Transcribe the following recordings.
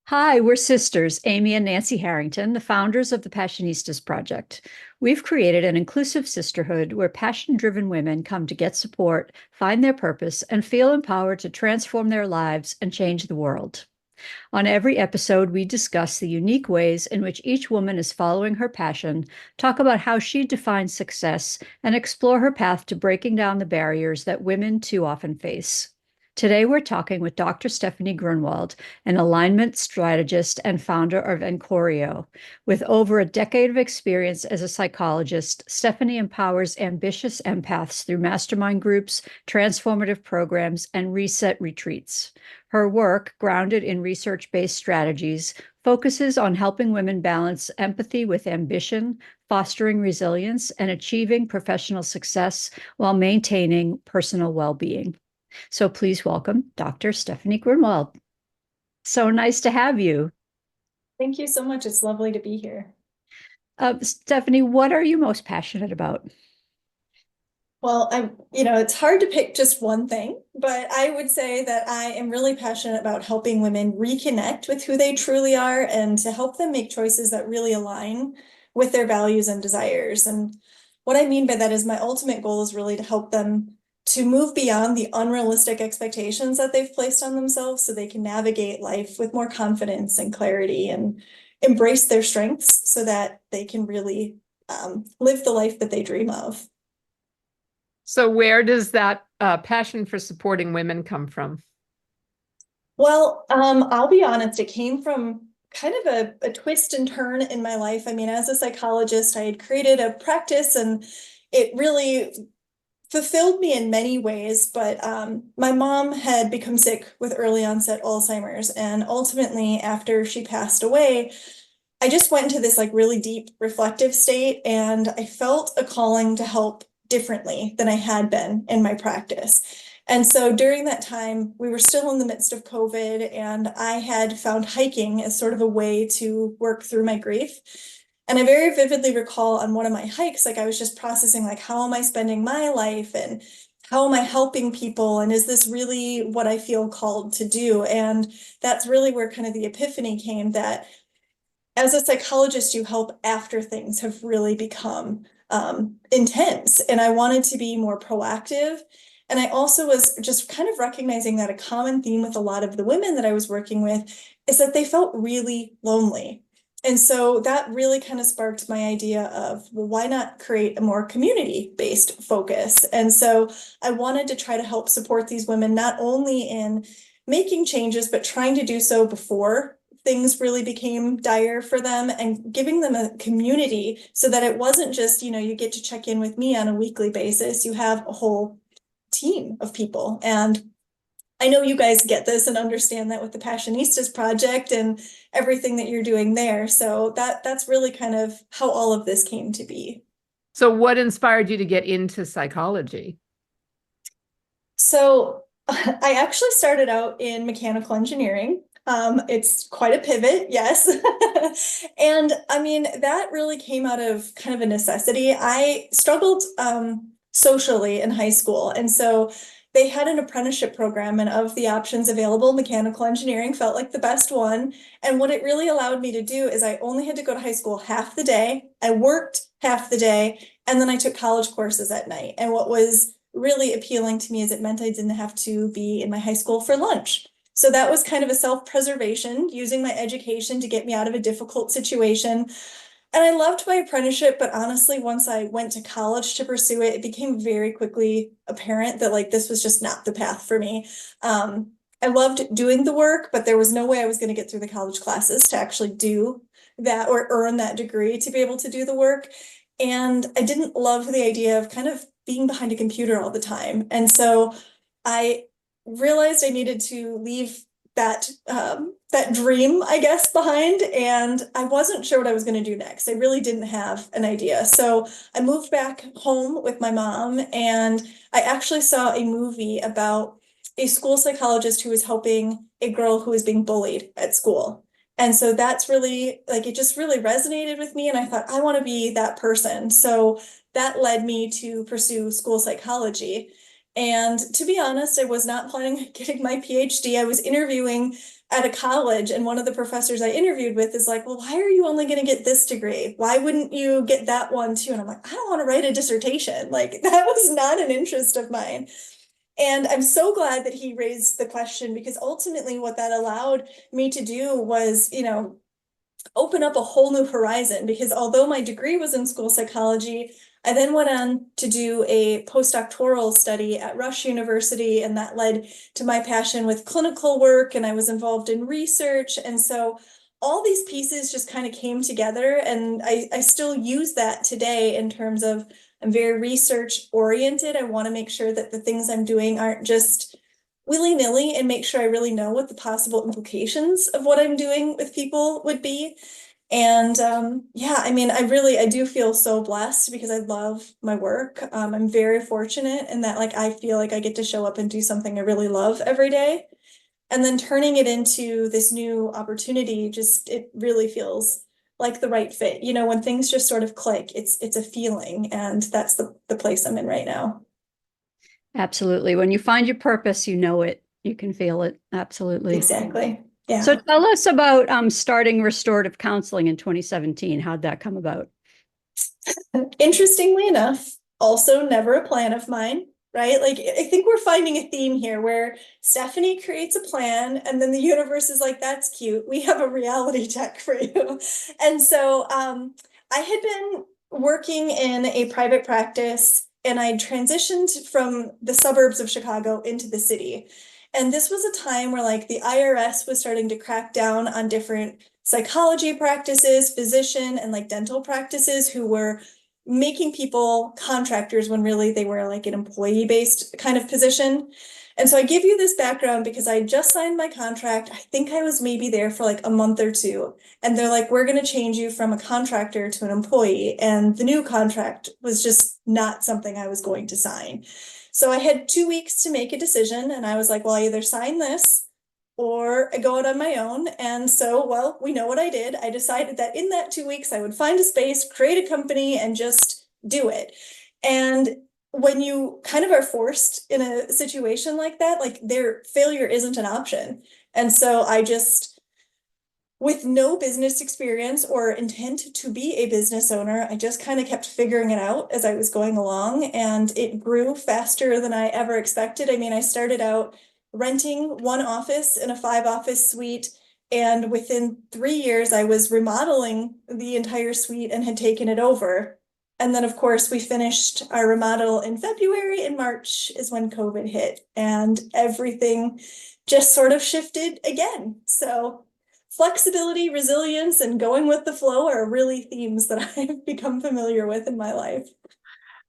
Hi, we're sisters, Amy and Nancy Harrington, the founders of the Passionistas project. We've created an inclusive sisterhood where passion-driven women come to get support, find their purpose, and feel empowered to transform their lives and change the world. On every episode, we discuss the unique ways in which each woman is following her passion, talk about how she defines success, and explore her path to breaking down the barriers that women too often face. Today, we're talking with Dr. Stephanie Grunewald, an alignment strategist and founder of Ancorio. With over a decade of experience as a psychologist, Stephanie empowers ambitious empaths through mastermind groups, transformative programs, and reset retreats. Her work, grounded in research-based strategies, focuses on helping women balance empathy with ambition, fostering resilience, and achieving professional success while maintaining personal well-being. So please welcome Dr. Stephanie Grunewald. So nice to have you. Thank you so much. It's lovely to be here. Stephanie, what are you most passionate about? Well, it's hard to pick just one thing, but I would say that I am really passionate about helping women reconnect with who they truly are and to help them make choices that really align with their values and desires. And what I mean by that is my ultimate goal is really to help them to move beyond the unrealistic expectations that they've placed on themselves so they can navigate life with more confidence and clarity and embrace their strengths so that they can really live the life that they dream of. So where does that passion for supporting women come from? Well, I'll be honest, it came from kind of a twist and turn in my life. I mean, as a psychologist, I had created a practice and it really fulfilled me in many ways, but my mom had become sick with early onset Alzheimer's, and ultimately after she passed away, I just went into this like really deep reflective state, and I felt a calling to help differently than I had been in my practice. And so during that time, we were still in the midst of COVID, and I had found hiking as sort of a way to work through my grief. And I very vividly recall on one of my hikes, like I was just processing, like, how am I spending my life and how am I helping people? And is this really what I feel called to do? And that's really where kind of the epiphany came that as a psychologist, you help after things have really become intense. And I wanted to be more proactive. And I also was just kind of recognizing that a common theme with a lot of the women that I was working with is that they felt really lonely. And so that really kind of sparked my idea of, well, why not create a more community-based focus? And so I wanted to try to help support these women, not only in making changes, but trying to do so before things really became dire for them and giving them a community so that it wasn't just, you get to check in with me on a weekly basis. You have a whole team of people. And I know you guys get this and understand that with the Passionistas project and everything that you're doing there. So that's really kind of how all of this came to be. So what inspired you to get into psychology? So I actually started out in mechanical engineering. It's quite a pivot, yes. And I mean, that really came out of kind of a necessity. I struggled socially in high school. And so they had an apprenticeship program, and of the options available, mechanical engineering felt like the best one. And what it really allowed me to do is I only had to go to high school half the day. I worked half the day, and then I took college courses at night. And what was really appealing to me is it meant I didn't have to be in my high school for lunch. So that was kind of a self-preservation, using my education to get me out of a difficult situation. And I loved my apprenticeship, but honestly, once I went to college to pursue it, it became very quickly apparent that like this was just not the path for me. I loved doing the work, but there was no way I was going to get through the college classes to actually do that or earn that degree to be able to do the work. And I didn't love the idea of kind of being behind a computer all the time. And so I realized I needed to leave that dream, I guess, behind, and I wasn't sure what I was going to do next. I really didn't have an idea. So I moved back home with my mom, and I actually saw a movie about a school psychologist who was helping a girl who was being bullied at school. And so that's really, like, it just really resonated with me, and I thought, I want to be that person. So that led me to pursue school psychology. And to be honest, I was not planning on getting my PhD. I was interviewing at a college, and one of the professors I interviewed with is like, well, why are you only going to get this degree? Why wouldn't you get that one too? And I'm like, I don't want to write a dissertation. Like, that was not an interest of mine. And I'm so glad that he raised the question, because ultimately what that allowed me to do was, open up a whole new horizon. Because although my degree was in school psychology, I then went on to do a postdoctoral study at Rush University, and that led to my passion with clinical work, and I was involved in research. And so all these pieces just kind of came together, and I still use that today in terms of I'm very research oriented. I want to make sure that the things I'm doing aren't just willy-nilly, and make sure I really know what the possible implications of what I'm doing with people would be. And yeah, I mean, I do feel so blessed because I love my work. I'm very fortunate in that, like, I feel like I get to show up and do something I really love every day. And then turning it into this new opportunity, it really feels like the right fit. When things just sort of click, it's a feeling, and that's the place I'm in right now. Absolutely. When you find your purpose, you know it. You can feel it. Absolutely. Exactly. Yeah. So tell us about starting restorative counseling in 2017. How'd that come about? Interestingly enough, also never a plan of mine, right? Like, I think we're finding a theme here where Stephanie creates a plan, and then the universe is like, that's cute, we have a reality check for you. And so I had been working in a private practice, and I transitioned from the suburbs of Chicago into the city. And this was a time where, like, the IRS was starting to crack down on different psychology practices, physician and like dental practices who were making people contractors when really they were like an employee-based kind of position. And so I give you this background because I just signed my contract. I think I was maybe there for like a month or two. And they're like, we're going to change you from a contractor to an employee. And the new contract was just not something I was going to sign. So I had 2 weeks to make a decision. And I was like, well, I either sign this or I go out on my own. And so, well, we know what I did. I decided that in that 2 weeks, I would find a space, create a company, and just do it. And when you kind of are forced in a situation like that, like, their failure isn't an option. And so I just, with no business experience or intent to be a business owner, I just kind of kept figuring it out as I was going along, and it grew faster than I ever expected. I mean, I started out renting one office in a 5-office suite, and within 3 years, I was remodeling the entire suite and had taken it over. And then, of course, we finished our remodel in February. In March is when COVID hit, and everything just sort of shifted again. So flexibility, resilience, and going with the flow are really themes that I've become familiar with in my life.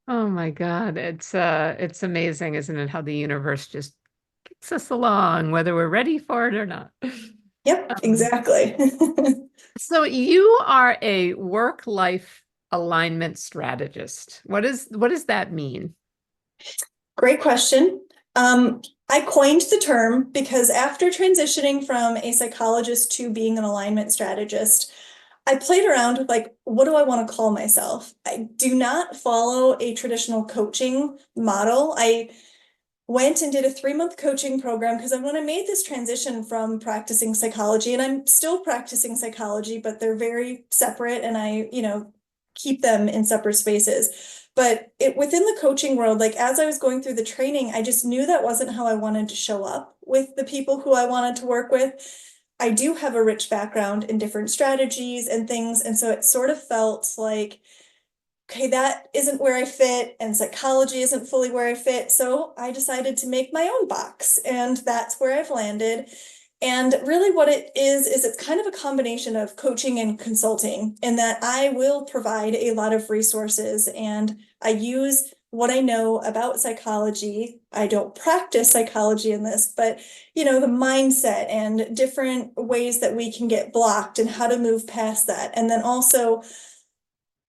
Oh my God. It's amazing, isn't it? How the universe just kicks us along, whether we're ready for it or not. Yep, exactly. So you are a work-life alignment strategist. What does that mean? Great question. I coined the term because after transitioning from a psychologist to being an alignment strategist, I played around with, like, what do I want to call myself? I do not follow a traditional coaching model. I went and did a 3-month coaching program because when I made this transition from practicing psychology, and I'm still practicing psychology, but they're very separate, and I, keep them in separate spaces. But within the coaching world, like, as I was going through the training, I just knew that wasn't how I wanted to show up with the people who I wanted to work with. I do have a rich background in different strategies and things. And so it sort of felt like, okay, that isn't where I fit, and psychology isn't fully where I fit. So I decided to make my own box, and that's where I've landed. And really what it is it's kind of a combination of coaching and consulting, in that I will provide a lot of resources, and I use what I know about psychology. I don't practice psychology in this, but the mindset and different ways that we can get blocked and how to move past that. And then also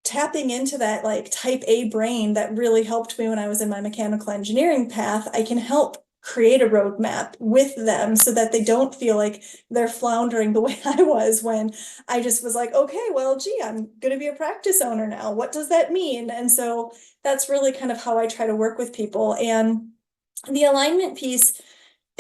tapping into that, like, type A brain that really helped me when I was in my mechanical engineering path. I can help create a roadmap with them so that they don't feel like they're floundering the way I was when I just was like, okay, well, gee, I'm going to be a practice owner now. What does that mean? And so that's really kind of how I try to work with people. And the alignment piece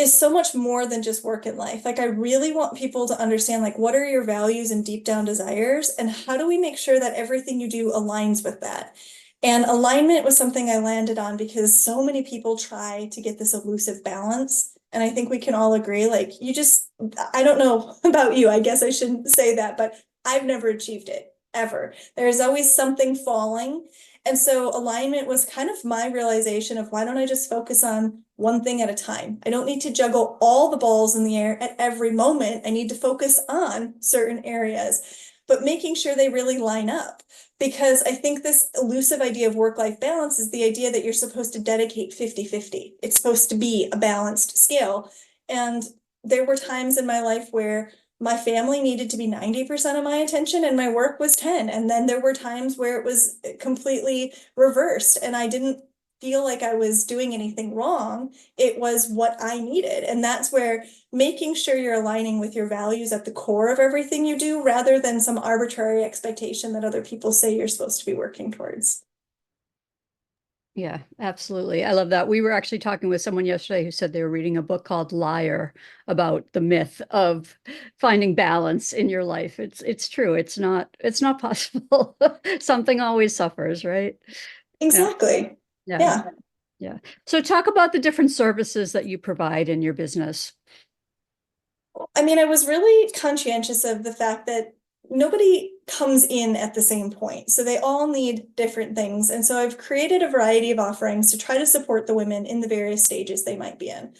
is so much more than just work and life. Like I really want people to understand like what are your values and deep down desires and how do we make sure that everything you do aligns with that. And alignment was something I landed on because so many people try to get this elusive balance. And I think we can all agree, like you just, I don't know about you, I guess I shouldn't say that, but I've never achieved it ever. There's always something falling. And so alignment was kind of my realization of why don't I just focus on one thing at a time? I don't need to juggle all the balls in the air at every moment. I need to focus on certain areas, but making sure they really line up. Because I think this elusive idea of work-life balance is the idea that you're supposed to dedicate 50-50. It's supposed to be a balanced scale. And there were times in my life where my family needed to be 90% of my attention and my work was 10. And then there were times where it was completely reversed and I didn't feel like I was doing anything wrong. It was what I needed. And that's where making sure you're aligning with your values at the core of everything you do, rather than some arbitrary expectation that other people say you're supposed to be working towards. Yeah, absolutely. I love that. We were actually talking with someone yesterday who said they were reading a book called Liar about the myth of finding balance in your life. It's true. It's not possible. Something always suffers, right? Yeah. Exactly. Yeah. Yeah. Yeah. So talk about the different services that you provide in your business. I mean, I was really conscientious of the fact that nobody comes in at the same point. So they all need different things. And so I've created a variety of offerings to try to support the women in the various stages they might be in.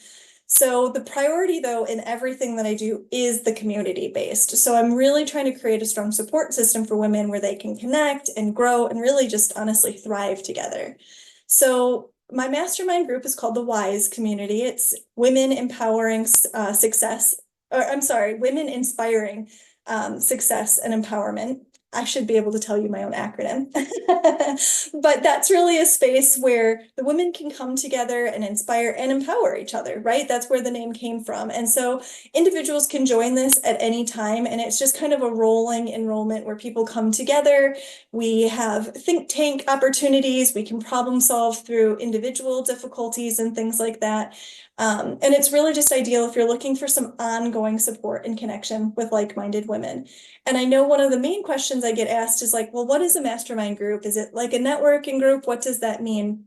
So the priority, though, in everything that I do is the community based. So I'm really trying to create a strong support system for women where they can connect and grow and really just honestly thrive together. So my mastermind group is called the WISE community. It's women empowering success, or I'm sorry, women inspiring success and empowerment. I should be able to tell you my own acronym. But that's really a space where the women can come together and inspire and empower each other, right? That's where the name came from. And so individuals can join this at any time. And it's just kind of a rolling enrollment where people come together. We have think tank opportunities. We can problem solve through individual difficulties and things like that. And it's really just ideal if you're looking for some ongoing support and connection with like-minded women. And I know one of the main questions I get asked is like, well, what is a mastermind group? Is it like a networking group? What does that mean?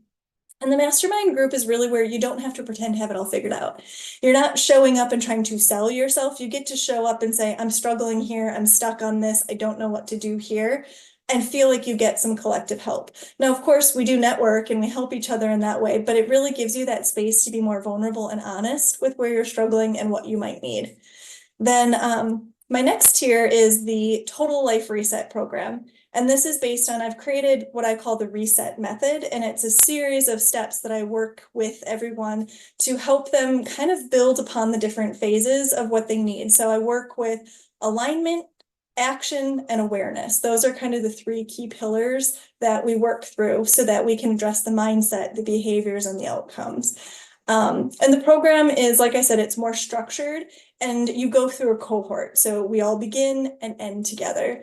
And the mastermind group is really where you don't have to pretend to have it all figured out. You're not showing up and trying to sell yourself. You get to show up and say, I'm struggling here. I'm stuck on this. I don't know what to do here. And feel like you get some collective help. Now, of course, we do network and we help each other in that way, but it really gives you that space to be more vulnerable and honest with where you're struggling and what you might need. Then my next tier is the Total Life Reset program. And this is based on, I've created what I call the reset method. And it's a series of steps that I work with everyone to help them kind of build upon the different phases of what they need. So I work with alignment, action, and awareness. Those are kind of the three key pillars that we work through so that we can address the mindset, the behaviors, and the outcomes. And the program is, like I said, it's more structured and you go through a cohort. So we all begin and end together.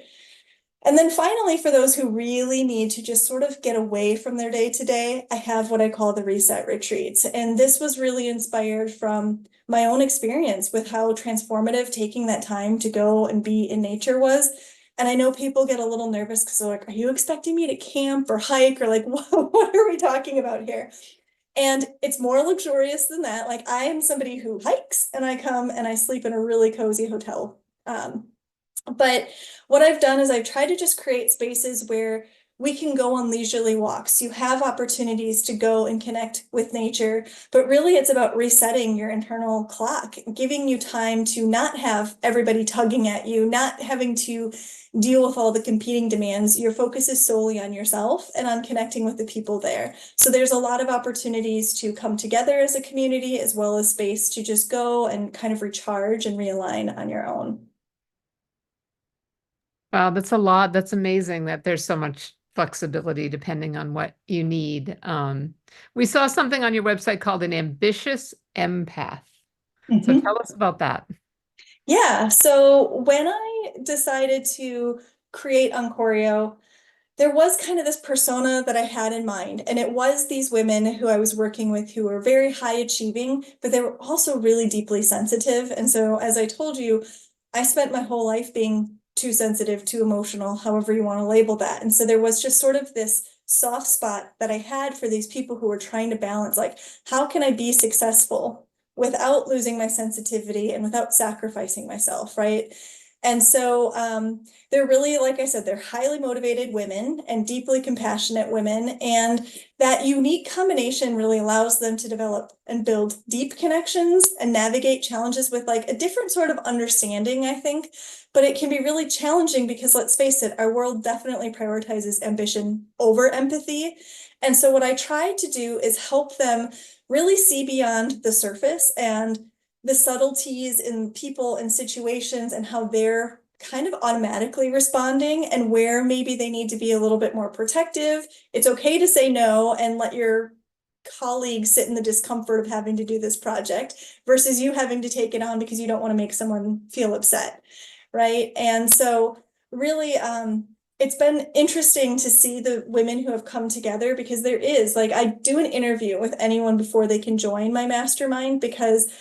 And then finally, for those who really need to just sort of get away from their day to day, I have what I call the reset retreats. And this was really inspired from my own experience with how transformative taking that time to go and be in nature was. And I know people get a little nervous because they're like, are you expecting me to camp or hike or like, what are we talking about here? And it's more luxurious than that. Like I am somebody who hikes and I come and I sleep in a really cozy hotel. But what I've done is I've tried to just create spaces where we can go on leisurely walks. You have opportunities to go and connect with nature, but really it's about resetting your internal clock, giving you time to not have everybody tugging at you, not having to deal with all the competing demands. Your focus is solely on yourself and on connecting with the people there. So there's a lot of opportunities to come together as a community, as well as space to just go and kind of recharge and realign on your own. Wow, that's a lot. That's amazing that there's so much flexibility depending on what you need. We saw something on your website called an ambitious empath. So tell us about that. Yeah, so when I decided to create Ancorio, there was kind of this persona that I had in mind, and it was these women who I was working with who were very high achieving, but they were also really deeply sensitive. And so, as I told you, I spent my whole life being too sensitive, too emotional, however you want to label that. And so there was just sort of this soft spot that I had for these people who were trying to balance, like, how can I be successful without losing my sensitivity and without sacrificing myself, right? And so they're really, like I said, they're highly motivated women and deeply compassionate women. And that unique combination really allows them to develop and build deep connections and navigate challenges with like a different sort of understanding, I think. But it can be really challenging because, let's face it, our world definitely prioritizes ambition over empathy. And so what I try to do is help them really see beyond the surface and the subtleties in people and situations and how they're kind of automatically responding and where maybe they need to be a little bit more protective. It's okay to say no and let your colleagues sit in the discomfort of having to do this project versus you having to take it on because you don't want to make someone feel upset, right? And so really, it's been interesting to see the women who have come together, because there is, like, I do an interview with anyone before they can join my mastermind, because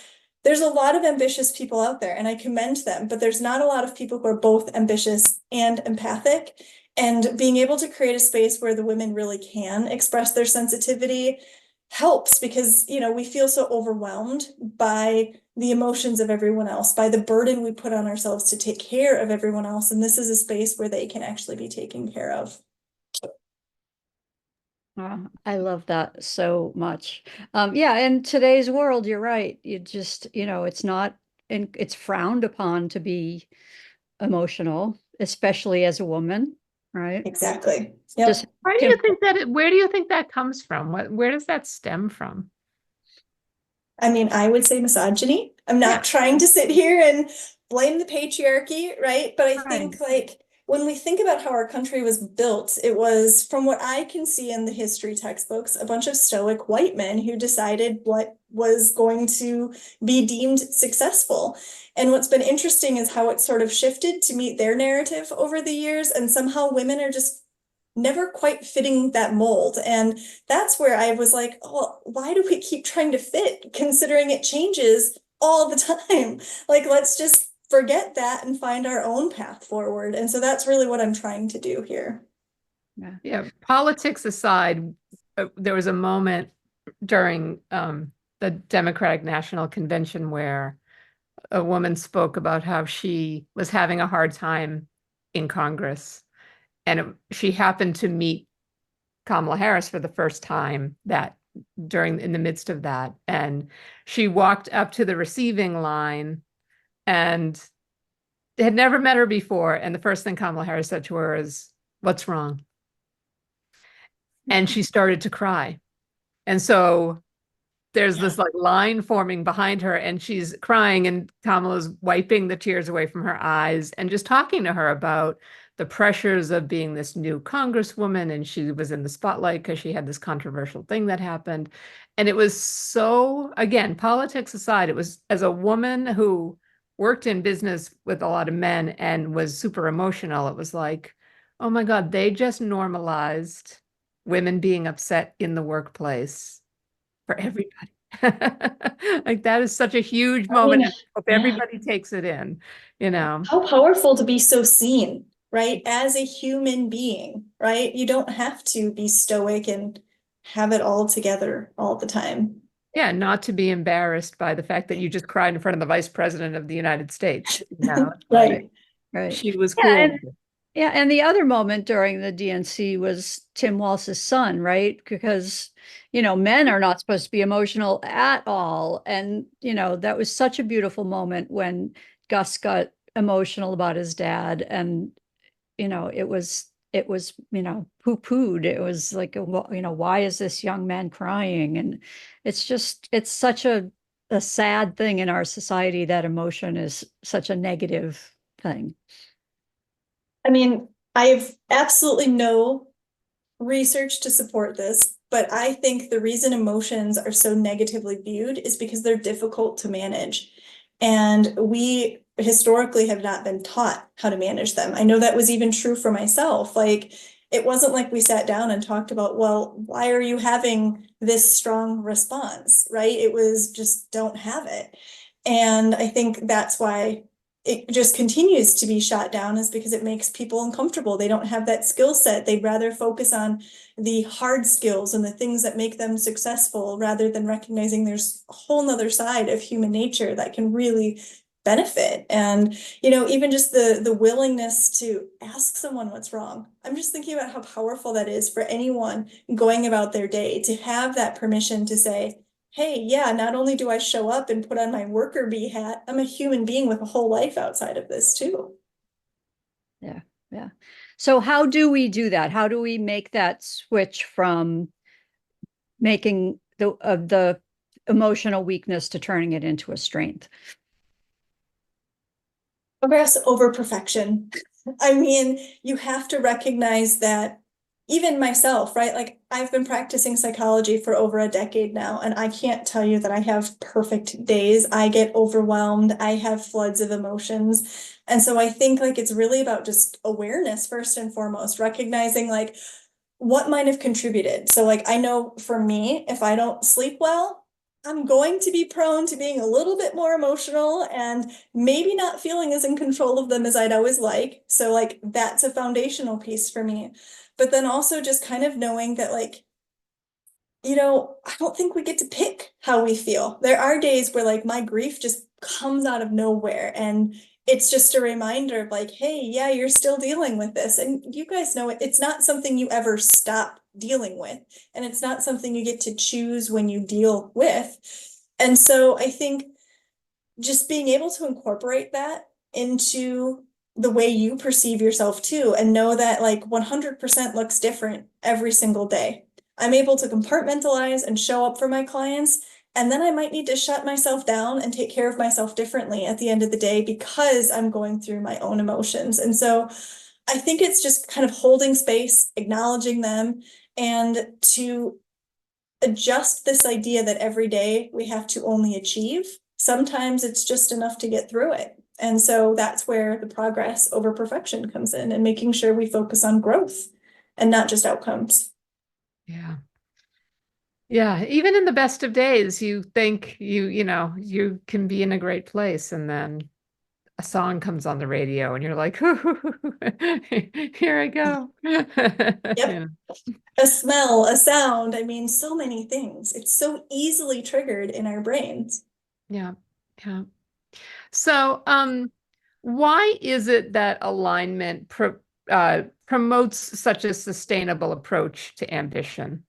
there's a lot of ambitious people out there and I commend them, but there's not a lot of people who are both ambitious and empathic. And being able to create a space where the women really can express their sensitivity helps, because, you know, we feel so overwhelmed by the emotions of everyone else, by the burden we put on ourselves to take care of everyone else. And this is a space where they can actually be taken care of. I love that so much. Yeah, in today's world, you're right. You just, it's not, and it's frowned upon to be emotional, especially as a woman, right? Exactly. Yep. Just Why do you think that, where do you think that comes from? Where does that stem from? I mean, I would say misogyny. I'm not trying to sit here and blame the patriarchy, right? But I think, like, when we think about how our country was built, it was, from what I can see in the history textbooks, a bunch of stoic white men who decided what was going to be deemed successful. And what's been interesting is how it sort of shifted to meet their narrative over the years. And somehow women are just never quite fitting that mold. And that's where I was like, oh, why do we keep trying to fit, considering it changes all the time? Like, let's just forget that and find our own path forward. And so that's really what I'm trying to do here. Yeah, politics aside, there was a moment during the Democratic National Convention where a woman spoke about how she was having a hard time in Congress. And she happened to meet Kamala Harris for the first time in the midst of that. And she walked up to the receiving line and had never met her before. And the first thing Kamala Harris said to her is, "What's wrong?" And she started to cry. And so there's this like line forming behind her and she's crying and Kamala's wiping the tears away from her eyes and just talking to her about the pressures of being this new congresswoman. And she was in the spotlight because she had this controversial thing that happened. And it was so, again, politics aside, it was, as a woman who worked in business with a lot of men and was super emotional, it was like, oh my God, they just normalized women being upset in the workplace for everybody. Like, that is such a huge moment. I hope everybody takes it in, How powerful to be so seen, right? As a human being, right? You don't have to be stoic and have it all together all the time. Yeah, not to be embarrassed by the fact that you just cried in front of the Vice President of the United States. Right. Right. She was cool. Yeah, and the other moment during the DNC was Tim Walz's son, right? Because, men are not supposed to be emotional at all. And, that was such a beautiful moment when Gus got emotional about his dad. And, it was, poo-pooed. It was like, why is this young man crying? And it's such a sad thing in our society that emotion is such a negative thing. I mean, I have absolutely no research to support this, but I think the reason emotions are so negatively viewed is because they're difficult to manage. And we historically have not been taught how to manage them. I know that was even true for myself. Like, it wasn't like we sat down and talked about, well, why are you having this strong response, right? It was just don't have it. And I think that's why it just continues to be shot down, is because it makes people uncomfortable. They don't have that skill set. They'd rather focus on the hard skills and the things that make them successful, rather than recognizing there's a whole nother side of human nature that can really benefit. And, even just the willingness to ask someone what's wrong. I'm just thinking about how powerful that is for anyone going about their day, to have that permission to say, hey, yeah, not only do I show up and put on my worker bee hat, I'm a human being with a whole life outside of this too. Yeah. Yeah. So how do we do that? How do we make that switch from making the emotional weakness to turning it into a strength? Progress over perfection. I mean, you have to recognize that, even myself, right? Like, I've been practicing psychology for over a decade now, and I can't tell you that I have perfect days. I get overwhelmed. I have floods of emotions. And so I think like it's really about just awareness first and foremost, recognizing like what might have contributed. So like, I know for me, if I don't sleep well, I'm going to be prone to being a little bit more emotional and maybe not feeling as in control of them as I'd always like. So like, that's a foundational piece for me. But then also just kind of knowing that like, I don't think we get to pick how we feel. There are days where like my grief just comes out of nowhere, and it's just a reminder of like, hey, yeah, you're still dealing with this. And you guys know it's not something you ever stop dealing with. And it's not something you get to choose when you deal with. And so I think just being able to incorporate that into the way you perceive yourself too, and know that like 100% looks different every single day. I'm able to compartmentalize and show up for my clients, and then I might need to shut myself down and take care of myself differently at the end of the day, because I'm going through my own emotions. And so I think it's just kind of holding space, acknowledging them, and to adjust this idea that every day we have to only achieve. Sometimes it's just enough to get through it. And so that's where the progress over perfection comes in, and making sure we focus on growth and not just outcomes. Yeah. Yeah. Even in the best of days, you think you can be in a great place, and then a song comes on the radio and you're like, here I go. Yep. A smell, a sound. I mean, so many things. It's so easily triggered in our brains. Yeah. Yeah. So, why is it that alignment promotes such a sustainable approach to ambition?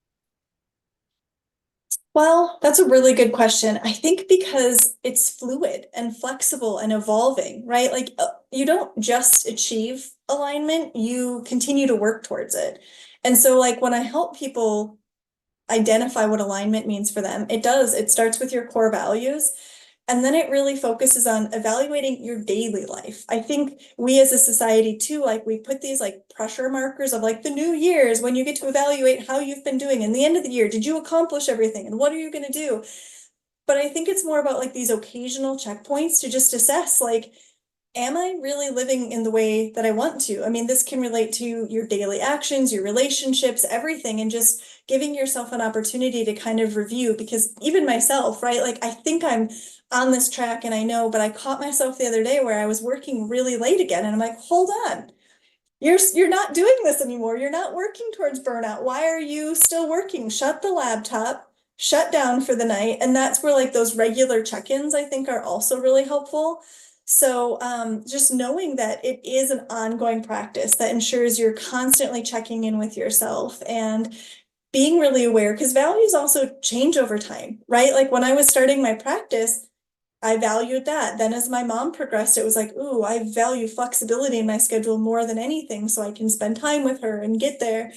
Well, that's a really good question. I think because it's fluid and flexible and evolving, right? Like, you don't just achieve alignment, you continue to work towards it. And so like when I help people identify what alignment means for them, it starts with your core values. And then it really focuses on evaluating your daily life. I think we as a society too, like we put these like pressure markers of like the new year's when you get to evaluate how you've been doing. And the end of the year, did you accomplish everything? And what are you going to do? But I think it's more about like these occasional checkpoints to just assess like, am I really living in the way that I want to? I mean, this can relate to your daily actions, your relationships, everything, and just giving yourself an opportunity to kind of review. Because even myself, right? Like, I think I'm on this track and I know, but I caught myself the other day where I was working really late again, and I'm like, hold on. You're not doing this anymore. You're not working towards burnout. Why are you still working? Shut the laptop, shut down for the night. And that's where like those regular check-ins I think are also really helpful. So just knowing that it is an ongoing practice that ensures you're constantly checking in with yourself and being really aware, because values also change over time, right? Like when I was starting my practice, I valued that. Then as my mom progressed, it was like, ooh, I value flexibility in my schedule more than anything, so I can spend time with her and get there.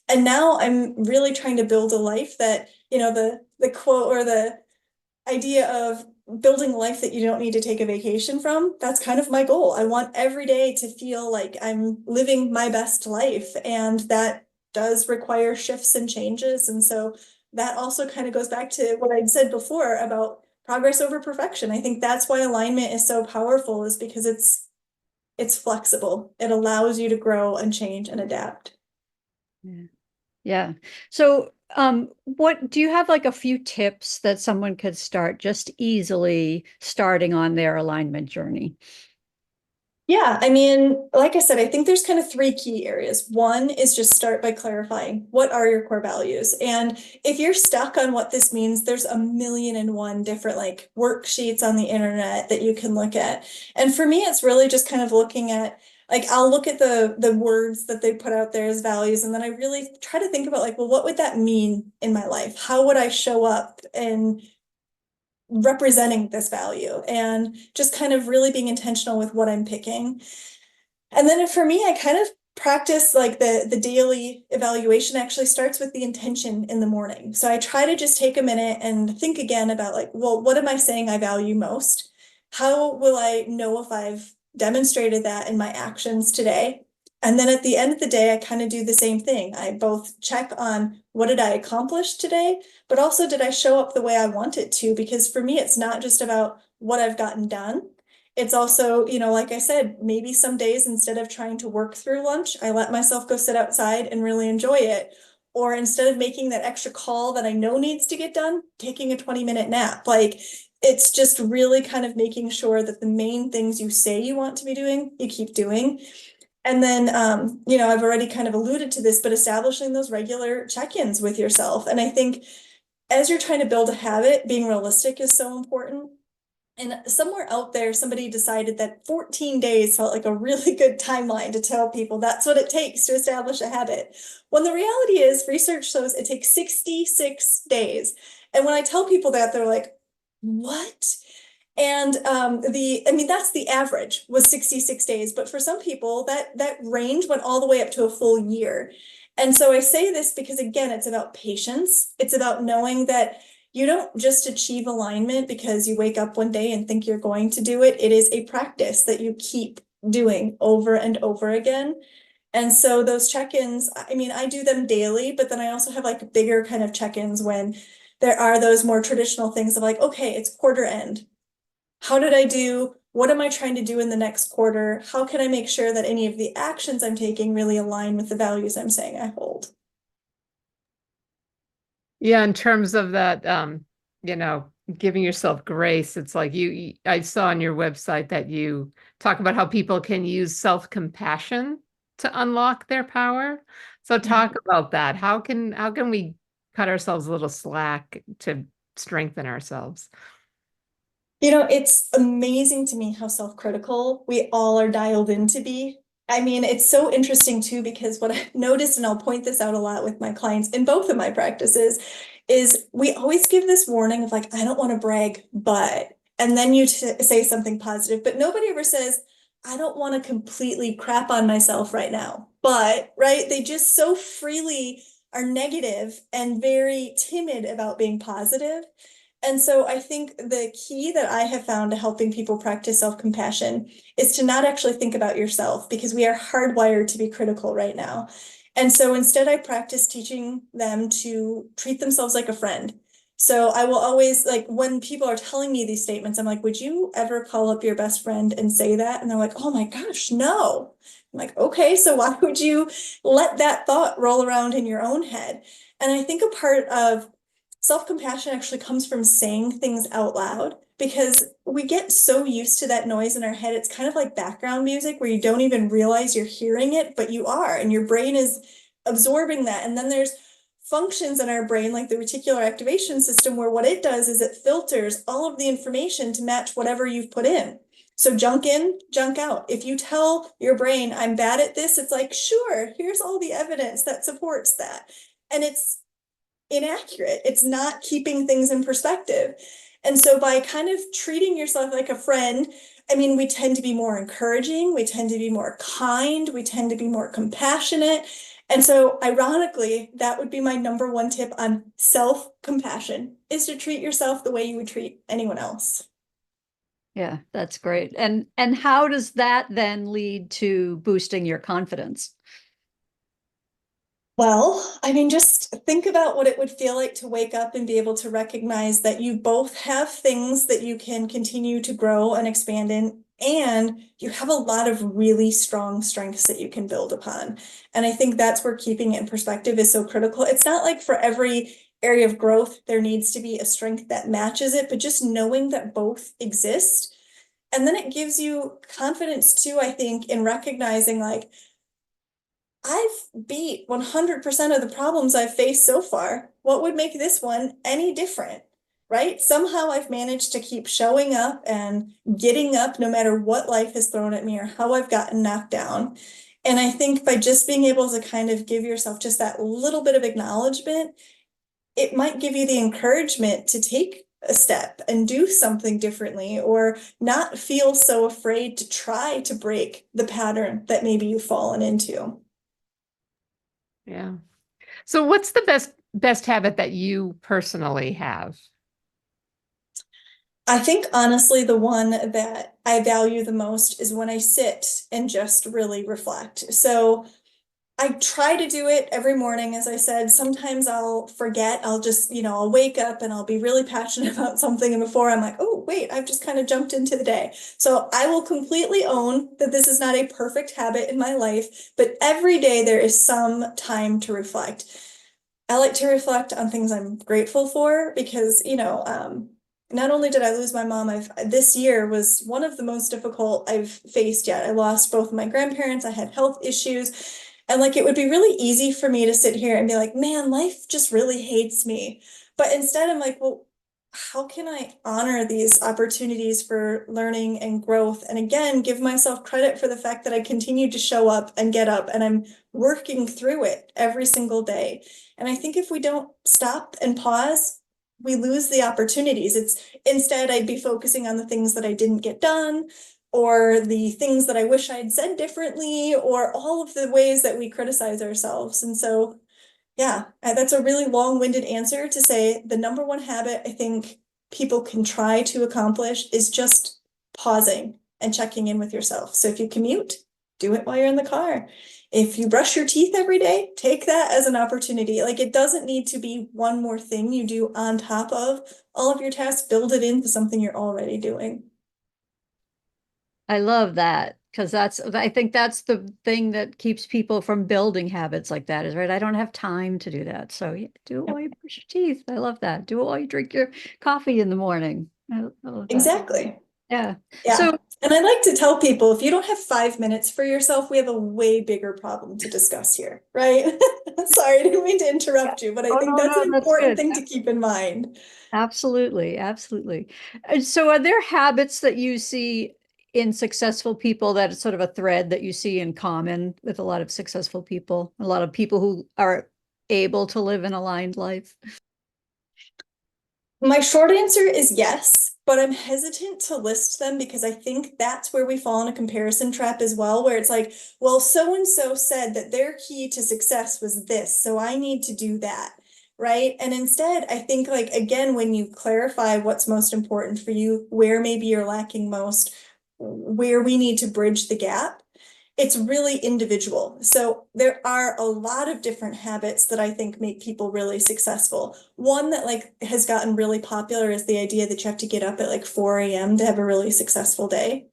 And now I'm really trying to build a life that, the quote or the idea of building a life that you don't need to take a vacation from, that's kind of my goal. I want every day to feel like I'm living my best life, and that does require shifts and changes. And so that also kind of goes back to what I'd said before about progress over perfection. I think that's why alignment is so powerful, is because it's flexible. It allows you to grow and change and adapt. Yeah. So, what do you have like a few tips that someone could start just easily starting on their alignment journey? Yeah, I mean, like I said, I think there's kind of three key areas. One is just start by clarifying what are your core values. And if you're stuck on what this means, there's a million and one different like worksheets on the internet that you can look at. And for me, it's really just kind of looking at like I'll look at the words that they put out there as values, and then I really try to think about like, well, what would that mean in my life? How would I show up and representing this value, and just kind of really being intentional with what I'm picking. And then for me, I kind of practice like the daily evaluation actually starts with the intention in the morning. So I try to just take a minute and think again about like, well, what am I saying I value most? How will I know if I've demonstrated that in my actions today? And then at the end of the day, I kind of do the same thing. I both check on what did I accomplish today, but also did I show up the way I wanted to? Because for me, it's not just about what I've gotten done. It's also, like I said, maybe some days instead of trying to work through lunch, I let myself go sit outside and really enjoy it. Or instead of making that extra call that I know needs to get done, taking a 20-minute nap. Like it's just really kind of making sure that the main things you say you want to be doing, you keep doing. And then, I've already kind of alluded to this, but establishing those regular check-ins with yourself. And I think as you're trying to build a habit, being realistic is so important. And somewhere out there, somebody decided that 14 days felt like a really good timeline to tell people that's what it takes to establish a habit. When the reality is, research shows it takes 66 days. And when I tell people that, they're like, what? And that's the average was 66 days. But for some people, that range went all the way up to a full year. And so I say this because, again, it's about patience. It's about knowing that you don't just achieve alignment because you wake up one day and think you're going to do it. It is a practice that you keep doing over and over again. And so those check-ins, I mean, I do them daily, but then I also have like bigger kind of check-ins when there are those more traditional things of like, okay, it's quarter end. How did I do? What am I trying to do in the next quarter? How can I make sure that any of the actions I'm taking really align with the values I'm saying I hold? Yeah, in terms of that, giving yourself grace, it's like I saw on your website that you talk about how people can use self-compassion to unlock their power. So talk about that. How can we cut ourselves a little slack to strengthen ourselves? It's amazing to me how self-critical we all are dialed in to be. I mean, it's so interesting too, because what I've noticed, and I'll point this out a lot with my clients in both of my practices, is we always give this warning of like, I don't want to brag, but, and then you say something positive, but nobody ever says, I don't want to completely crap on myself right now. But, right, they just so freely are negative and very timid about being positive. And so I think the key that I have found to helping people practice self-compassion is to not actually think about yourself, because we are hardwired to be critical right now. And so instead, I practice teaching them to treat themselves like a friend. So I will always, like, when people are telling me these statements, I'm like, would you ever call up your best friend and say that? And they're like, oh my gosh, no. I'm like, okay, so why would you let that thought roll around in your own head? And I think a part of self-compassion actually comes from saying things out loud, because we get so used to that noise in our head. It's kind of like background music where you don't even realize you're hearing it, but you are, and your brain is absorbing that. And then there's functions in our brain like the reticular activation system where what it does is it filters all of the information to match whatever you've put in. So junk in, junk out. If you tell your brain, I'm bad at this, it's like, sure, here's all the evidence that supports that. And it's inaccurate. It's not keeping things in perspective. And so by kind of treating yourself like a friend, I mean, we tend to be more encouraging, we tend to be more kind, we tend to be more compassionate. And so ironically, that would be my number one tip on self-compassion, is to treat yourself the way you would treat anyone else. Yeah, that's great. And how does that then lead to boosting your confidence? Well, I mean, just think about what it would feel like to wake up and be able to recognize that you both have things that you can continue to grow and expand in and you have a lot of really strong strengths that you can build upon. And I think that's where keeping it in perspective is so critical. It's not like for every area of growth, there needs to be a strength that matches it, but just knowing that both exist. And then it gives you confidence too, I think, in recognizing like, I've beat 100% of the problems I've faced so far. What would make this one any different? Right? Somehow I've managed to keep showing up and getting up no matter what life has thrown at me or how I've gotten knocked down. And I think by just being able to kind of give yourself just that little bit of acknowledgement, it might give you the encouragement to take a step and do something differently or not feel so afraid to try to break the pattern that maybe you've fallen into. Yeah. So what's the best habit that you personally have? I think honestly, the one that I value the most is when I sit and just really reflect. So I try to do it every morning, as I said. Sometimes I'll forget. I'll just, I'll wake up and I'll be really passionate about something. And before I'm like, oh, wait, I've just kind of jumped into the day. So I will completely own that this is not a perfect habit in my life, but every day there is some time to reflect. I like to reflect on things I'm grateful for because, not only did I lose my mom, this year was one of the most difficult I've faced yet. I lost both of my grandparents. I had health issues. And like it would be really easy for me to sit here and be like, man, life just really hates me. But instead I'm like, well, how can I honor these opportunities for learning and growth? And again, give myself credit for the fact that I continue to show up and get up and I'm working through it every single day. And I think if we don't stop and pause, we lose the opportunities. Instead, I'd be focusing on the things that I didn't get done, or the things that I wish I'd said differently, or all of the ways that we criticize ourselves. And so, yeah, that's a really long-winded answer to say the number one habit I think people can try to accomplish is just pausing and checking in with yourself. So if you commute, do it while you're in the car. If you brush your teeth every day, take that as an opportunity. Like it doesn't need to be one more thing you do on top of all of your tasks. Build it into something you're already doing. I love that because I think that's the thing that keeps people from building habits like that is right. I don't have time to do that. So yeah, do it while you brush your teeth. I love that. Do it while you drink your coffee in the morning. I love that. Exactly. Yeah. Yeah. So, and I like to tell people, if you don't have 5 minutes for yourself, we have a way bigger problem to discuss here, right? Sorry, I didn't mean to interrupt you, but I think that's an that's important good. thing to keep in mind. Absolutely. Absolutely. And so are there habits that you see in successful people that is sort of a thread that you see in common with a lot of successful people, a lot of people who are able to live an aligned life? My short answer is yes, but I'm hesitant to list them because I think that's where we fall in a comparison trap as well, where it's like, well, so and so said that their key to success was this, so I need to do that, right? And instead, I think like again, when you clarify what's most important for you, where maybe you're lacking most, where we need to bridge the gap, it's really individual. So there are a lot of different habits that I think make people really successful. One that like has gotten really popular is the idea that you have to get up at like 4 a.m. to have a really successful day.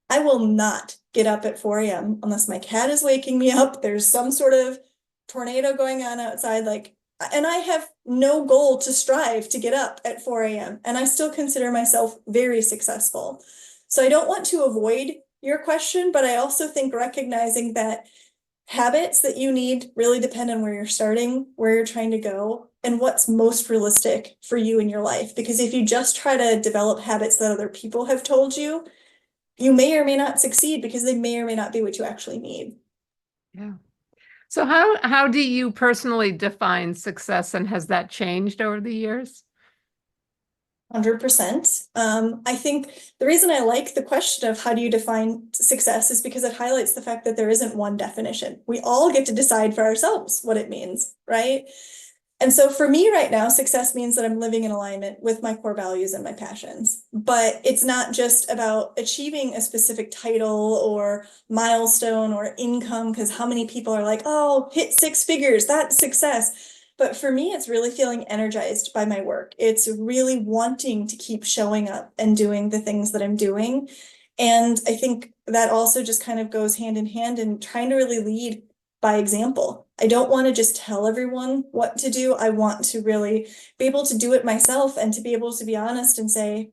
I will not get up at 4 a.m. unless my cat is waking me up. There's some sort of tornado going on outside, like, and I have no goal to strive to get up at 4 a.m. and I still consider myself very successful. So I don't want to avoid your question, but I also think recognizing that habits that you need really depend on where you're starting, where you're trying to go, and what's most realistic for you in your life. Because if you just try to develop habits that other people have told you, you may or may not succeed because they may or may not be what you actually need. Yeah. So how do you personally define success, and has that changed over the years? 100%. I think the reason I like the question of how do you define success is because it highlights the fact that there isn't one definition. We all get to decide for ourselves what it means, right? And so for me right now, success means that I'm living in alignment with my core values and my passions. But it's not just about achieving a specific title or milestone or income, because how many people are like, oh, hit 6 figures, that's success. But for me, it's really feeling energized by my work. It's really wanting to keep showing up and doing the things that I'm doing. And I think that also just kind of goes hand in hand in trying to really lead by example. I don't want to just tell everyone what to do. I want to really be able to do it myself and to be able to be honest and say,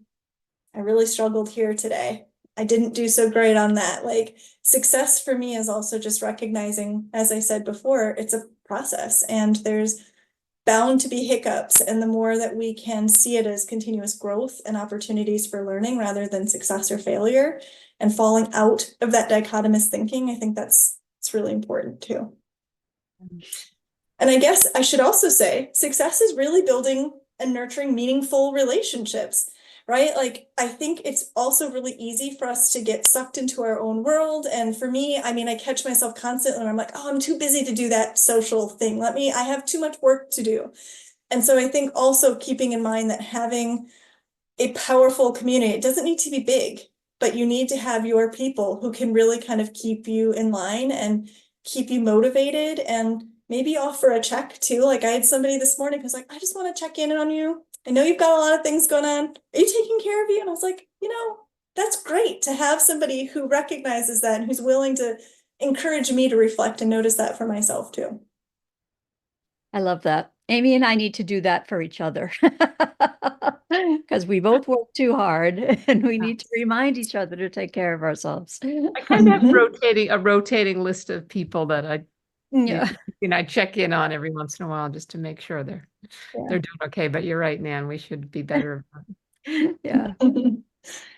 I really struggled here today. I didn't do so great on that. Like, success for me is also just recognizing, as I said before, it's a process and there's bound to be hiccups. And the more that we can see it as continuous growth and opportunities for learning rather than success or failure and falling out of that dichotomous thinking, I think it's really important too. And I guess I should also say success is really building and nurturing meaningful relationships, right? Like, I think it's also really easy for us to get sucked into our own world. And for me, I mean, I catch myself constantly and I'm like, oh, I'm too busy to do that social thing. I have too much work to do. And so I think also keeping in mind that having a powerful community, it doesn't need to be big, but you need to have your people who can really kind of keep you in line and keep you motivated and maybe offer a check too. Like, I had somebody this morning who's like, I just want to check in on you. I know you've got a lot of things going on. Are you taking care of you? And I was like, that's great to have somebody who recognizes that and who's willing to encourage me to reflect and notice that for myself too. I love that. Amy and I need to do that for each other because we both work too hard and we need to remind each other to take care of ourselves. I kind of have a rotating list of people that Yeah. I check in on every once in a while just to make sure they're doing okay. But you're right, Nan, we should be better. Yeah.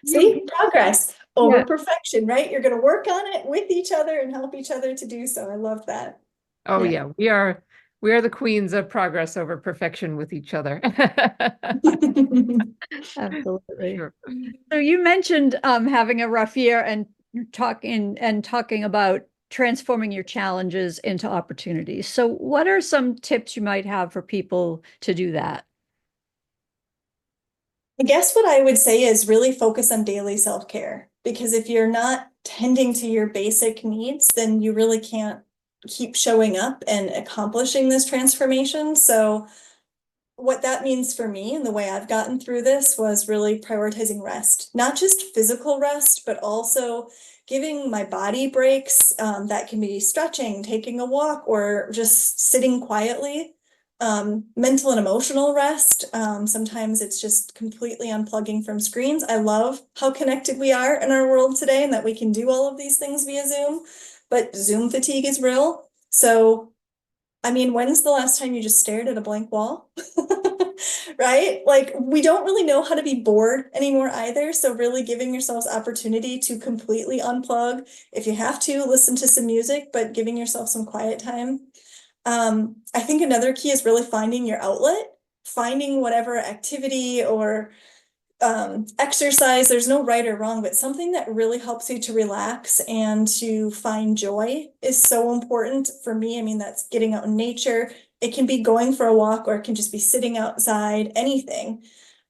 See, progress over perfection, right? You're going to work on it with each other and help each other to do so. I love that. Oh yeah, we are the queens of progress over perfection with each other. Absolutely. Sure. So you mentioned having a rough year and talking about transforming your challenges into opportunities. So what are some tips you might have for people to do that? I guess what I would say is really focus on daily self-care, because if you're not tending to your basic needs, then you really can't keep showing up and accomplishing this transformation. So what that means for me and the way I've gotten through this was really prioritizing rest, not just physical rest, but also giving my body breaks. That can be stretching, taking a walk, or just sitting quietly. Mental and emotional rest. Sometimes it's just completely unplugging from screens. I love how connected we are in our world today and that we can do all of these things via Zoom, but Zoom fatigue is real. So, I mean, when's the last time you just stared at a blank wall? Right? Like, we don't really know how to be bored anymore either. So really giving yourselves opportunity to completely unplug. If you have to, listen to some music, but giving yourself some quiet time. I think another key is really finding your outlet, finding whatever activity or exercise. There's no right or wrong, but something that really helps you to relax and to find joy is so important for me. I mean, that's getting out in nature. It can be going for a walk, or it can just be sitting outside, anything.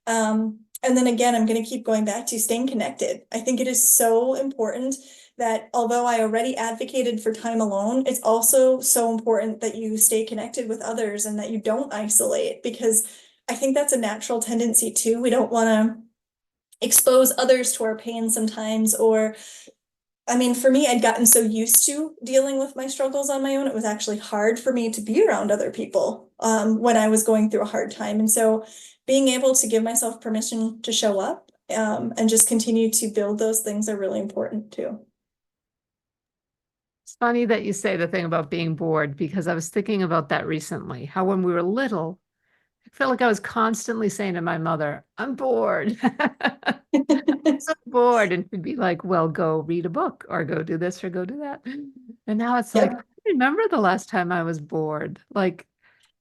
And then again, I'm going to keep going back to staying connected. I think it is so important that although I already advocated for time alone, it's also so important that you stay connected with others and that you don't isolate, because I think that's a natural tendency too. We don't want to expose others to our pain sometimes, or I mean, for me, I'd gotten so used to dealing with my struggles on my own, it was actually hard for me to be around other people when I was going through a hard time. And so being able to give myself permission to show up and just continue to build those things are really important too. It's funny that you say the thing about being bored, because I was thinking about that recently, how when we were little, I felt like I was constantly saying to my mother, I'm bored. I'm so bored. And she'd be like, well, go read a book or go do this or go do that. And now it's like, I remember the last time I was bored. Like,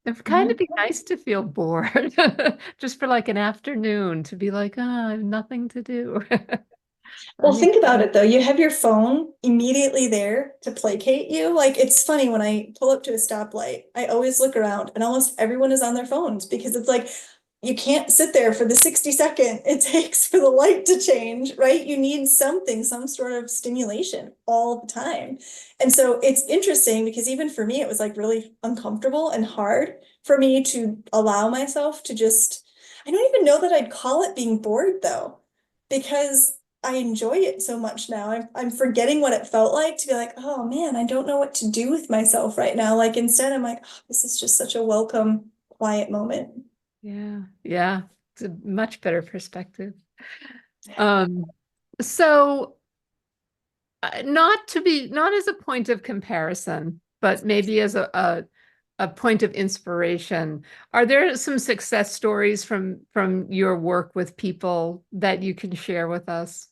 it'd kind of be nice to feel bored just for like an afternoon, to be like, oh, I have nothing to do. Well, think about it though. You have your phone immediately there to placate you. Like, it's funny, when I pull up to a stoplight, I always look around and almost everyone is on their phones, because it's like, you can't sit there for the 60-second it takes for the light to change, right? You need something, some sort of stimulation all the time. And so it's interesting, because even for me, it was like really uncomfortable and hard for me to allow myself to just, I don't even know that I'd call it being bored though, because I enjoy it so much now. I'm forgetting what it felt like to be like, oh man, I don't know what to do with myself right now. Like instead I'm like, oh, this is just such a welcome, quiet moment. Yeah. Yeah. It's a much better perspective. So not as a point of comparison, but maybe as a point of inspiration. Are there some success stories from your work with people that you can share with us?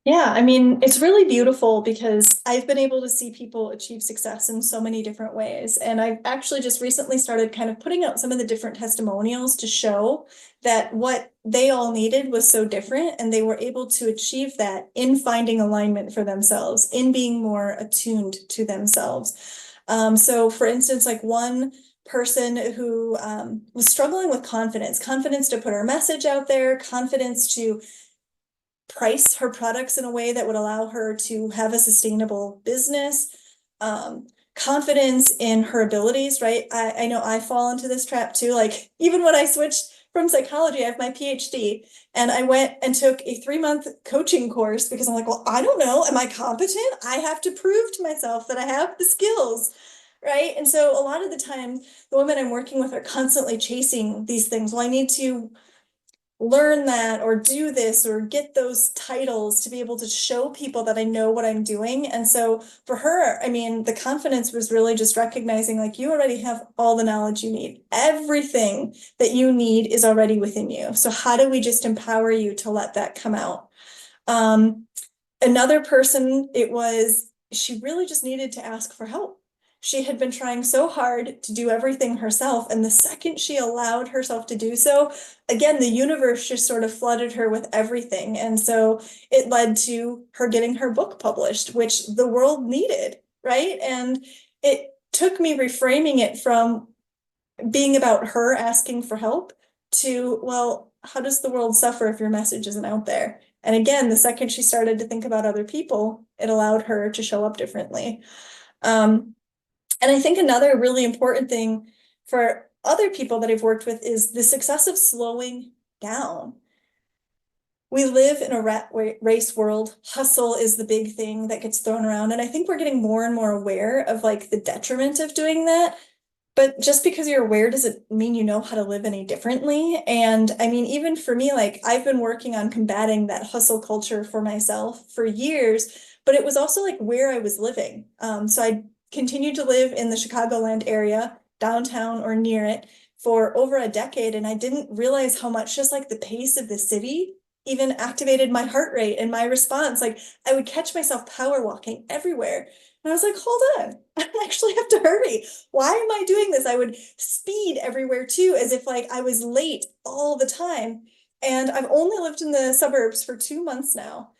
Yeah, I mean, it's really beautiful because I've been able to see people achieve success in so many different ways. And I've actually just recently started kind of putting out some of the different testimonials to show that what they all needed was so different, and they were able to achieve that in finding alignment for themselves, in being more attuned to themselves. So for instance, like one person who was struggling with confidence to put her message out there, confidence to price her products in a way that would allow her to have a sustainable business, confidence in her abilities, right? I know I fall into this trap too. Like even when I switched from psychology, I have my PhD, and I went and took a 3-month coaching course because I'm like, well, I don't know. Am I competent? I have to prove to myself that I have the skills, right? And so a lot of the time, the women I'm working with are constantly chasing these things. Well, I need to learn that or do this or get those titles to be able to show people that I know what I'm doing. And so for her, I mean, the confidence was really just recognizing like you already have all the knowledge you need. Everything that you need is already within you. So how do we just empower you to let that come out? Another person, she really just needed to ask for help. She had been trying so hard to do everything herself. And the second she allowed herself to do so, again, the universe just sort of flooded her with everything. And so it led to her getting her book published, which the world needed, right? And it took me reframing it from being about her asking for help to, well, how does the world suffer if your message isn't out there? And again, the second she started to think about other people, it allowed her to show up differently. And I think another really important thing for other people that I've worked with is the success of slowing down. We live in a rat race world. Hustle is the big thing that gets thrown around. And I think we're getting more and more aware of like the detriment of doing that. But just because you're aware doesn't mean you know how to live any differently. And I mean, even for me, like I've been working on combating that hustle culture for myself for years, but it was also like where I was living. So I continued to live in the Chicagoland area, downtown or near it, for over a decade. And I didn't realize how much just like the pace of the city even activated my heart rate and my response. Like I would catch myself power walking everywhere. And I was like, hold on, I actually have to hurry. Why am I doing this? I would speed everywhere too, as if like I was late all the time. And I've only lived in the suburbs for 2 months now.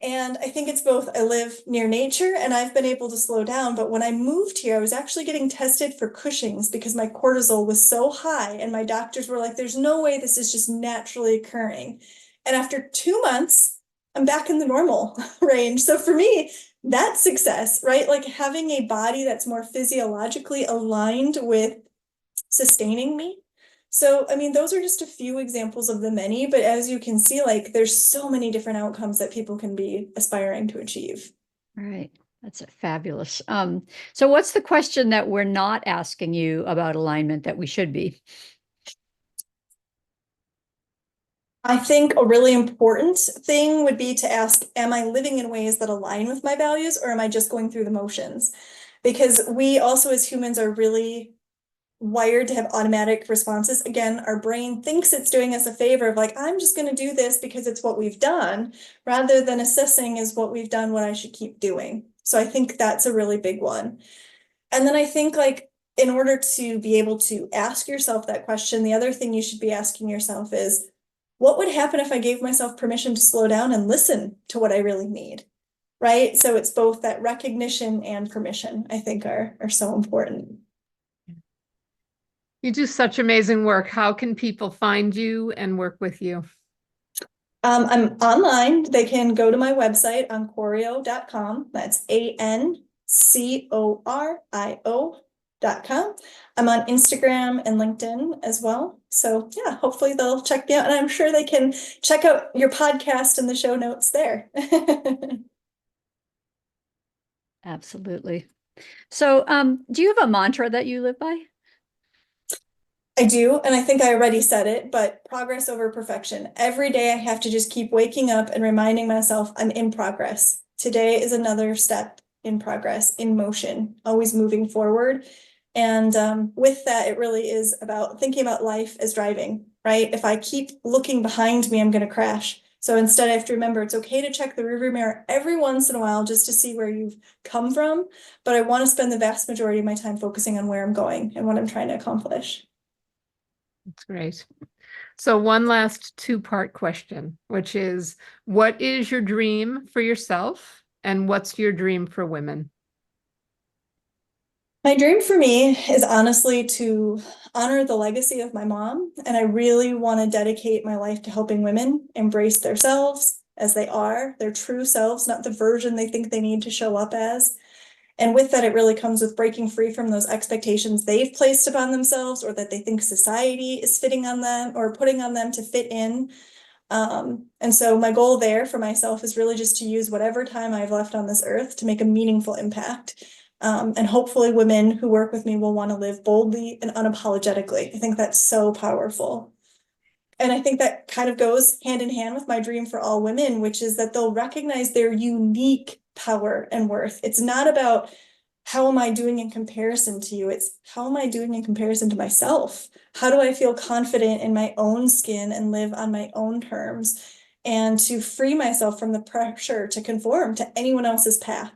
And I think it's both, I live near nature and I've been able to slow down. But when I moved here, I was actually getting tested for Cushing's because my cortisol was so high. And my doctors were like, there's no way this is just naturally occurring. And after 2 months, I'm back in the normal range. So for me, that's success, right? Like having a body that's more physiologically aligned with sustaining me. So, I mean, those are just a few examples of the many, but as you can see, like there's so many different outcomes that people can be aspiring to achieve. Right. That's fabulous. So what's the question that we're not asking you about alignment that we should be? I think a really important thing would be to ask, am I living in ways that align with my values, or am I just going through the motions? Because we also as humans are really wired to have automatic responses. Again, our brain thinks it's doing us a favor of like, I'm just going to do this because it's what we've done, rather than assessing is what we've done, what I should keep doing. So I think that's a really big one. And then I think like, in order to be able to ask yourself that question, the other thing you should be asking yourself is, what would happen if I gave myself permission to slow down and listen to what I really need? Right? So it's both that recognition and permission, I think are so important. You do such amazing work. How can people find you and work with you? I'm online. They can go to my website, Ancorio.com. That's Ancorio.com. passionistas.com. I'm on Instagram and LinkedIn as well. So yeah, hopefully they'll check me out, and I'm sure they can check out your podcast and the show notes there. Absolutely. So, do you have a mantra that you live by? I do, and I think I already said it, but progress over perfection. Every day I have to just keep waking up and reminding myself I'm in progress. Today is another step in progress, in motion, always moving forward. And with that, it really is about thinking about life as driving, right? If I keep looking behind me, I'm going to crash. So instead, I have to remember it's okay to check the rearview mirror every once in a while just to see where you've come from. But I want to spend the vast majority of my time focusing on where I'm going and what I'm trying to accomplish. That's great. So one last two-part question, which is, what is your dream for yourself and what's your dream for women? My dream for me is honestly to honor the legacy of my mom, and I really want to dedicate my life to helping women embrace themselves as they are, their true selves, not the version they think they need to show up as. And with that, it really comes with breaking free from those expectations they've placed upon themselves, or that they think society is fitting on them or putting on them to fit in. And so my goal there for myself is really just to use whatever time I've left on this earth to make a meaningful impact. And hopefully women who work with me will want to live boldly and unapologetically. I think that's so powerful. And I think that kind of goes hand in hand with my dream for all women, which is that they'll recognize their unique power and worth. It's not about how am I doing in comparison to you? It's how am I doing in comparison to myself? How do I feel confident in my own skin and live on my own terms, and to free myself from the pressure to conform to anyone else's path?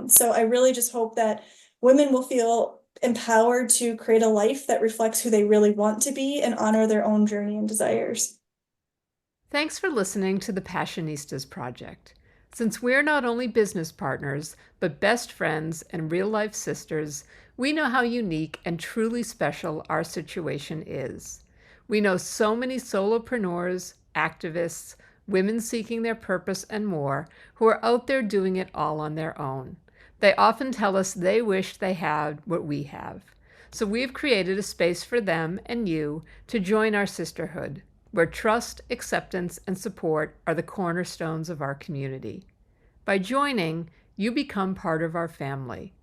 So I really just hope that women will feel empowered to create a life that reflects who they really want to be and honor their own journey and desires. Thanks for listening to the Passionistas Project. Since we're not only business partners, but best friends and real-life sisters, we know how unique and truly special our situation is. We know so many solopreneurs, activists, women seeking their purpose, and more, who are out there doing it all on their own. They often tell us they wish they had what we have. So we've created a space for them and you to join our sisterhood, where trust, acceptance, and support are the cornerstones of our community. By joining, you become part of our family.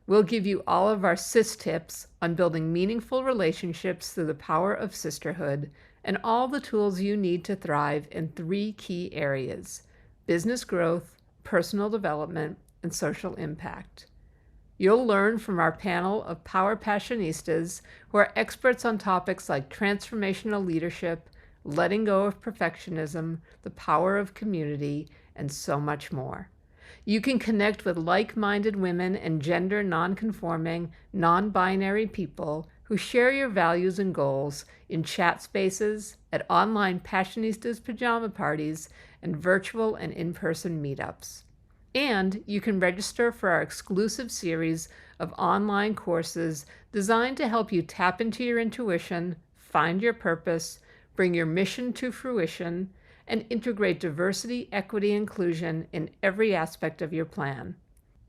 We'll give you all of our sis tips on building meaningful relationships through the power of sisterhood, and all the tools you need to thrive in 3 key areas: business growth, personal development, and social impact. You'll learn from our panel of Power Passionistas, who are experts on topics like transformational leadership, letting go of perfectionism, the power of community, and so much more. You can connect with like-minded women and gender non-conforming, non-binary people who share your values and goals in chat spaces, at online Passionistas pajama parties, and virtual and in-person meetups. And you can register for our exclusive series of online courses designed to help you tap into your intuition, find your purpose, bring your mission to fruition, and integrate diversity, equity, and inclusion in every aspect of your plan.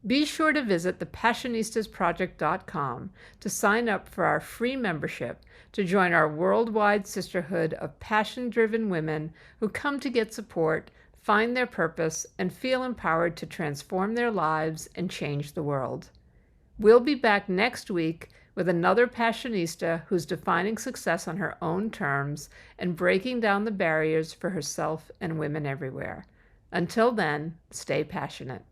Be sure to visit thepassionistasproject.com to sign up for our free membership to join our worldwide sisterhood of passion-driven women who come to get support, find their purpose, and feel empowered to transform their lives and change the world. We'll be back next week with another Passionista who's defining success on her own terms and breaking down the barriers for herself and women everywhere. Until then, stay passionate.